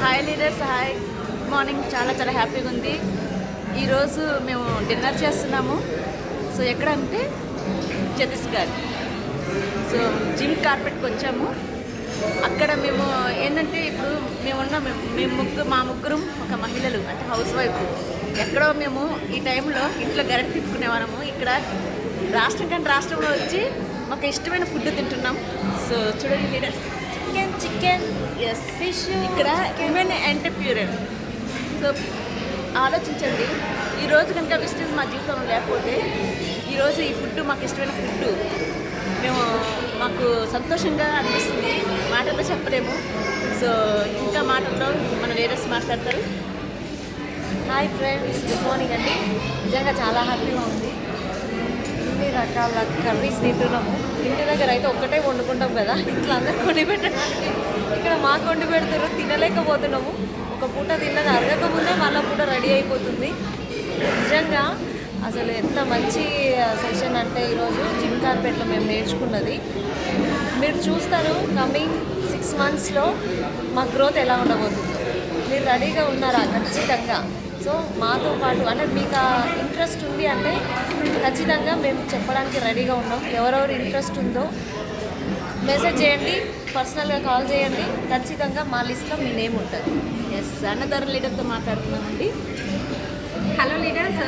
Hi leaders, hi. Good morning. చాలా చాలా హ్యాపీగా ఉంది. ఈరోజు మేము డిన్నర్ చేస్తున్నాము. సో ఎక్కడంటే ఛత్తీస్గఢ్. సో జిమ్ కార్పెట్కి వచ్చాము. అక్కడ మేము ఏంటంటే ఇప్పుడు మా ముగ్గురు ఒక మహిళలు అంటే హౌస్ వైఫ్. ఎక్కడో మేము ఈ టైంలో ఇంట్లో గరిట తిప్పుకునేవాళ్ళము. ఇక్కడ రాష్ట్రంలో వచ్చి మాకు ఇష్టమైన ఫుడ్ తింటున్నాం. సో చూడండి లీడర్స్, చికెన్ ఎస్ ఫిష్. ఇక్కడ ఉమెన్ ఎంటర్‌ప్రెన్యూర్. సో ఆలోచించండి, ఈరోజు కనుక విజిటర్స్ మా జీవితంలో లేకపోతే ఈరోజు ఈ ఫుడ్ మాకు ఇష్టమైన ఫుడ్ మాకు సంతోషంగా అనిపిస్తుంది. మాటల్లో చెప్పలేము. సో ఇంకా మాటల్లో మన లీడర్స్ మాట్లాడతారు. హాయ్ ఫ్రెండ్స్, గుడ్ మార్నింగ్ అండి. నిజంగా చాలా హ్యాపీగా ఉంది. ఇన్ని రకాల కర్రీస్ తింటున్నాము. ఇంటి దగ్గర అయితే ఒక్కటే వండుకుంటాం కదా, ఇట్లా అందరికి వండి పెట్టడానికి ఇక్కడ మాకు వండి పెడతారు. తినలేకపోతున్నాము. ఒక పూట తిన్నది అరగకముందే మళ్ళీ పూట రెడీ అయిపోతుంది. నిజంగా అసలు ఎంత మంచి సెషన్ అంటే ఈరోజు జిమ్ కార్పెట్లో మేము నేర్చుకున్నది. మీరు చూస్తారు కమింగ్ 6 monthsలో మా గ్రోత్ ఎలా ఉండబోతుందో. మీరు రెడీగా ఉన్నారా? ఖచ్చితంగా. సో మాతో పాటు అంటే మీకు ఆ ఇంట్రెస్ట్ ఉంది అంటే ఖచ్చితంగా మేము చెప్పడానికి రెడీగా ఉన్నాం. ఎవరెవరు ఇంట్రెస్ట్ ఉందో మెసేజ్ చేయండి, పర్సనల్గా కాల్ చేయండి. ఖచ్చితంగా మా లిస్ట్లో మీ నేమ్ ఉంటుంది. ఎస్, అన్నదారు లీడర్తో మాట్లాడుతున్నామండి. హలో లీడర్స్,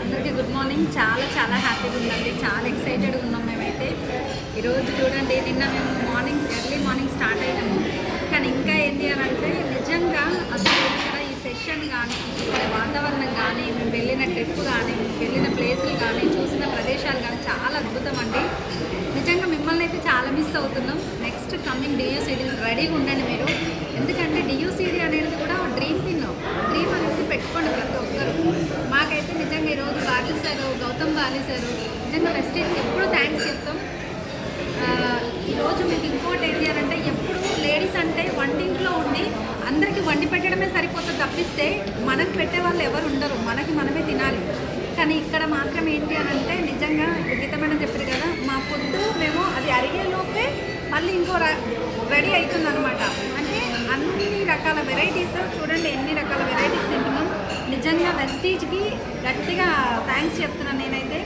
అందరికీ గుడ్ మార్నింగ్. చాలా చాలా హ్యాపీగా ఉందండి. చాలా ఎక్సైటెడ్గా ఉన్నాం మేమైతే. ఈరోజు చూడండి, నిన్న మేము ఎర్లీ మార్నింగ్ స్టార్ట్ అయినాము. కానీ ఇంకా ఏంటి అని అంటే నిజంగా అసలు ఇక్కడ ఈ సెషన్ కానీ, ఇక్కడ వాతావరణం కానీ, మేము వెళ్ళిన ట్రిప్ కానీ, వెళ్ళిన ప్లేసులు కానీ, చూసిన ప్రదేశాలు కానీ చాలా అద్భుతం అండి. నిజంగా మిమ్మల్ని అయితే చాలా మిస్ అవుతున్నాం. నెక్స్ట్ కమింగ్ డియూసీడీ రెడీగా ఉండండి మీరు. ఎందుకంటే డియూసీడీ అనేది కూడా డ్రీమ్ అనేది పెట్టుకోండి ప్రతి ఒక్కరు. మాకైతే నిజంగా ఈరోజు బాలి సారు, గౌతమ్ బాలి సారు, నిజంగా వెస్టేజ్కి ఎప్పుడు థ్యాంక్స్ చెప్తాం. ఈరోజు మీకు ఇంకోటి ఏంటి అని అంటే, ఎప్పుడు లేడీస్ అంటే వంటింట్లో ఉండి అందరికీ వండి పెట్టడమే సరిపోతుంది తప్పిస్తే మనకు పెట్టే వాళ్ళు ఎవరు ఉండరు. మనమే తినాలి. కానీ ఇక్కడ మాత్రం ఏంటి అని అంటే నిజంగా గీతమైన చెప్పారు కదా, మా ఫుడ్ మేము అది అరిగేలోపే మళ్ళీ ఇంకో రెడీ అవుతుంది అనమాట. అంటే అన్ని రకాల వెరైటీస్ చూడండి, ఎన్ని రకాల వెరైటీస్ తింటున్నాం. నిజంగా వెస్టీజ్కి గట్టిగా థ్యాంక్స్ చెప్తున్నాను నేనైతే.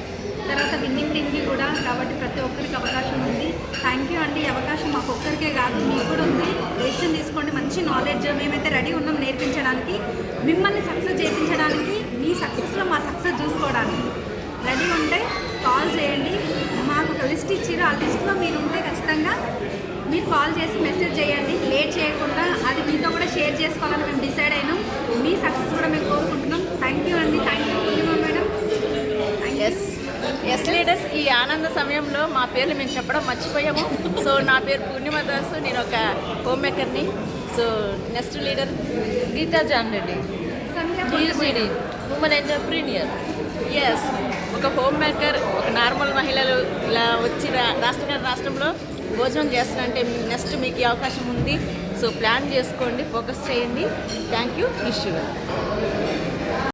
తర్వాత విన్నింగ్ టీమ్కి కూడా. కాబట్టి ప్రతి ఒక్కరికి అవకాశం ఉంది. థ్యాంక్ యూ అండి. ఈ అవకాశం మాకు ఒక్కరికే కాదు, మీకు కూడా ఉంది. డెసిషన్ తీసుకోండి. మంచి నాలెడ్జ్ మేమైతే రెడీ ఉన్నాం నేర్పించడానికి, మిమ్మల్ని సక్సెస్ చేయించడానికి, మీ సక్సెస్లో మా సక్సెస్ చూసుకోవడానికి. రెడీ ఉంటే కాల్ చేయండి. మాకు ఒక లిస్ట్ ఇచ్చిర్రు, ఆ లిస్ట్లో మీరు ఉంటే ఖచ్చితంగా మీరు కాల్ చేసి మెసేజ్ చేయండి. లేట్ చేయకుండా అది మీతో కూడా షేర్ చేసుకోవాలని మేము డిసైడ్ అయినాం. మీ సక్సెస్ కూడా మేము కోరుకుంటున్నాం. థ్యాంక్ యూ అండి. Thank you madam. Yes leaders, ఈ ఆనంద సమయంలో మా పేర్లు మేము చెప్పడం మర్చిపోయాము. సో నా పేరు పూర్ణిమ దాస్, నేను ఒక హోమ్ మేకర్ని. So next leader Geetha John Reddy, DUCD women entrepreneur. Yes, ఒక హోమ్ మేకర్, ఒక నార్మల్ మహిళలు ఇలా వచ్చి రాష్ట్రంలో భోజనం చేస్తారంటే నెక్స్ట్ మీకు ఈ అవకాశం ఉంది. సో ప్లాన్ చేసుకోండి, ఫోకస్ చేయండి. Thank you. Wish you.